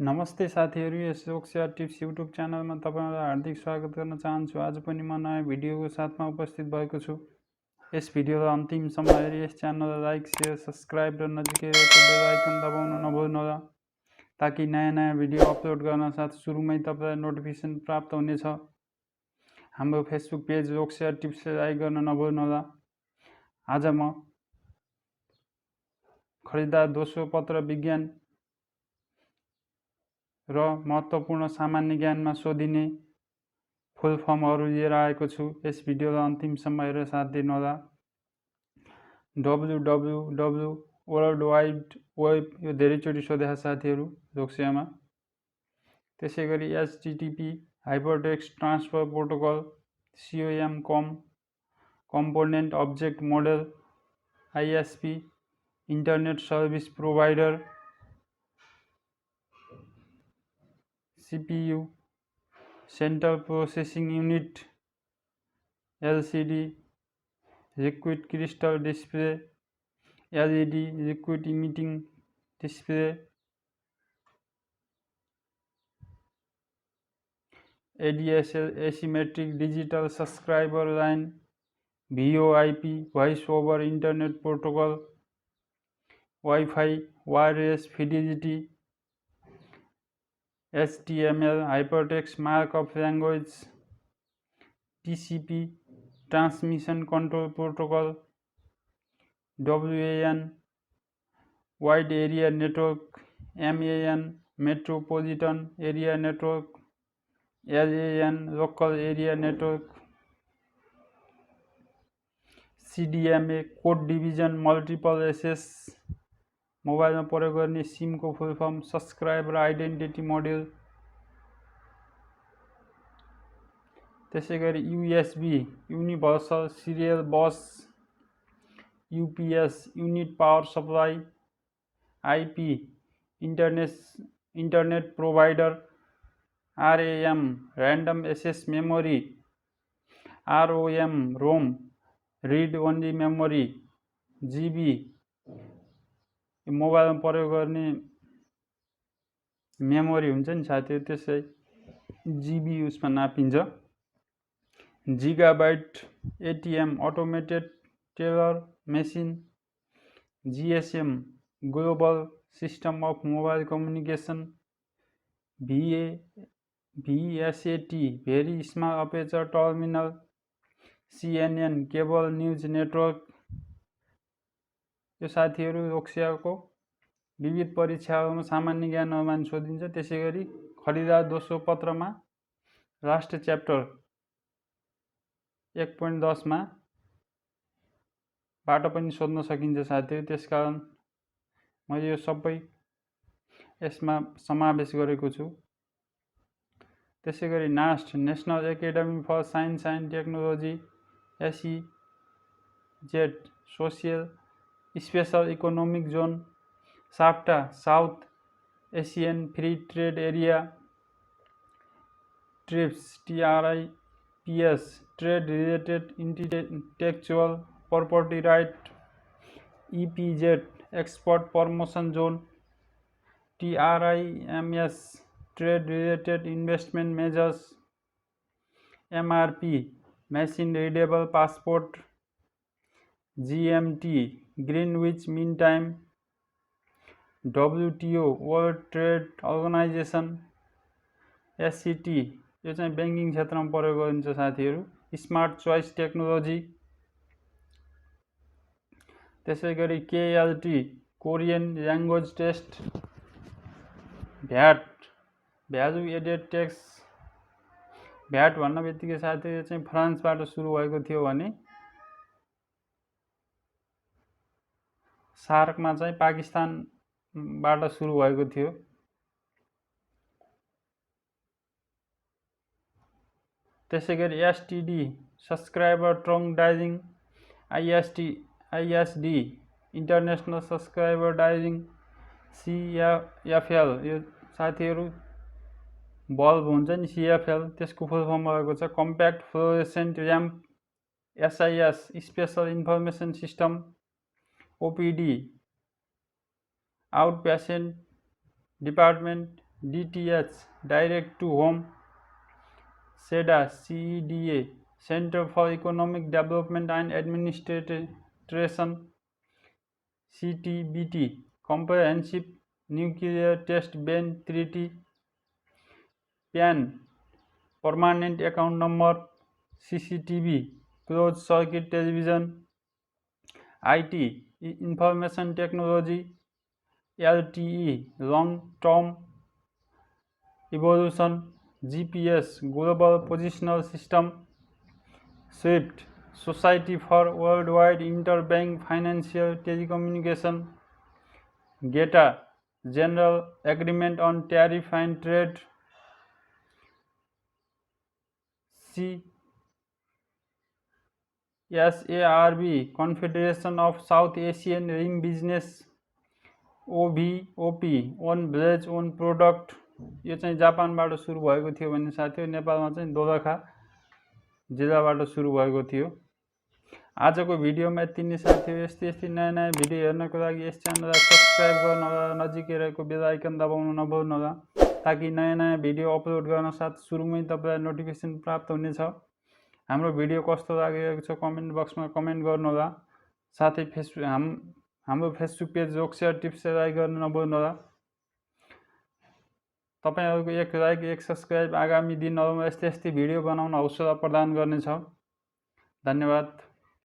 नमस्ते साथीहरू, यस Lok Sewa tips YouTube च्यानलमा तपाईँलाई हार्दिक स्वागत गर्न चाहन्छु। आज पनि म नयाँ भिडियोको साथमा उपस्थित भएको छु। यस भिडियोलाई अन्तिमसम्म हेरी यस च्यानललाई लाइक, शेयर, सब्सक्राइब र नजिकै रहेको बेल आइकन दबाउन नभुल्नुहोला, ताकि नयाँ भिडियो अपलोड गर्न साथ सुरुमै तपाईँलाई नोटिफिकेसन प्राप्त हुनेछ। हाम्रो फेसबुक पेज लोकसेवा टिप्सलाई लाइक गर्न नभुल्नुहोला। आज म खरिदार दोस्रो पत्र विज्ञान र महत्त्वपूर्ण सामान्य ज्ञानमा सोधिने फुल फर्महरू लिएर आएको छु। यस भिडियोलाई अन्तिमसम्म हेरेर साथ दिनुहोला। www वर्ल्ड वाइड वेब यो धेरैचोटि सोधेका साथीहरू लोकसेवामा। त्यसै गरी HTTP hypertext transfer protocol, COM component object model, ISP internet service provider, CPU central processing unit, LCD liquid crystal display, LED liquid emitting display, ADSL asymmetric digital subscriber line, VoIP voice over internet protocol, wifi wireless fidelity, HTML hypertext markup language, TCP transmission control protocol, WAN wide area network, MAN metropolitan area network, LAN local area network, CDMA code division multiple access मोबाइलमा प्रयोग गर्ने सिमको full form, subscriber identity module. त्यसै गरी USB universal serial bus, UPS unit power supply, IP internet provider, RAM random access memory, ROM read only memory, GB मोबाइलमा प्रयोग गर्ने memory हुन्छ नि साथीहरू, त्यसलाई GB उसमा नापिन्छ। Gigabyte ATM automated teller machine, GSM global system of mobile communication, VSAT very small aperture terminal, CNN cable news network. यो साथीहरू लोकसेवाको विविध परीक्षाहरूमा सामान्य ज्ञानहरूमा सोधिन्छ। त्यसै गरी खरिदार दोस्रो पत्रमा लास्ट च्याप्टर 1.10 मा बाट पनि सोध्न सकिन्छ साथीहरू। त्यसकारण मैले यो सबै यसमा समावेश गरेको छु। त्यसै गरी NAST national academy for science and technology, SEZ social special economic zone, SAFTA South Asian free trade area, TRIPS TRIPS trade related intellectual property right, EPZ export promotion zone, TRIMS trade related investment measures, MRP machine readable passport, GMT Greenwich mean time, WTO world trade organisation, SCT यो चाहिँ banking क्षेत्रमा प्रयोग गरिन्छ साथीहरू, smart choice technology. त्यसै गरी KLT Korean language test, VAT value added tax. VAT भन्न बित्तिकै साथीहरू चाहिँ फ्रान्सबाट सुरु भएको थियो भने सार्कमा चाहिँ पाकिस्तानबाट सुरु भएको थियो। त्यसै गरी STD subscriber trunk dialling, ISD international subscriber dialling, CFL यो साथीहरू बल्ब हुन्छ नि CFL, त्यसको फुल फर्म रहेको छ compact fluorescent lamp, SIS special information system, OPD out patient department, DTH Direct to Home, SEDA CEDA Center for Economic Development and Administration, CTBT Comprehensive Nuclear Test Ban Treaty, PAN Permanent Account Number, CCTV Closed Circuit Television, IT Information Technology, LTE Long Term Evolution, GPS Global Positional System, SWIFT Society for Worldwide Interbank Financial Telecommunication, GETA General Agreement on Tariff and Trade, CSARB Confederation of South Asian Ring Business, OVOP own village own product, यो चाहिँ जापानबाट सुरु भएको थियो भन्ने साथी, नेपालमा चाहिँ दोलखा जिल्लाबाट सुरु भएको थियो। आजको भिडियोमा यति नै साथी। यस्तै नयाँ नयाँ भिडियो हेर्नको लागि यस च्यानललाई सब्सक्राइब गर्नुहोला, नजिकै रहेको बेल आइकन दबाउन नभुल्नुहोला, ताकि नयाँ नयाँ भिडियो अपलोड गर्न साथ सुरुमै तपाईलाई नोटिफिकेसन प्राप्त हुनेछ। हाम्रो भिडियो कस्तो लागिरहेको छ कमेन्ट बक्समा कमेन्ट गर्नुहोला। साथै हाम्रो Facebook page Lok Sewa tips like गर्न नभुल्नुहोला। तपाईहरुको एक लाइक एक सब्सक्राइब आगामी दिनहरुमा यस्तै भिडियो बनाउन हौसला प्रदान गर्नेछ। धन्यवाद।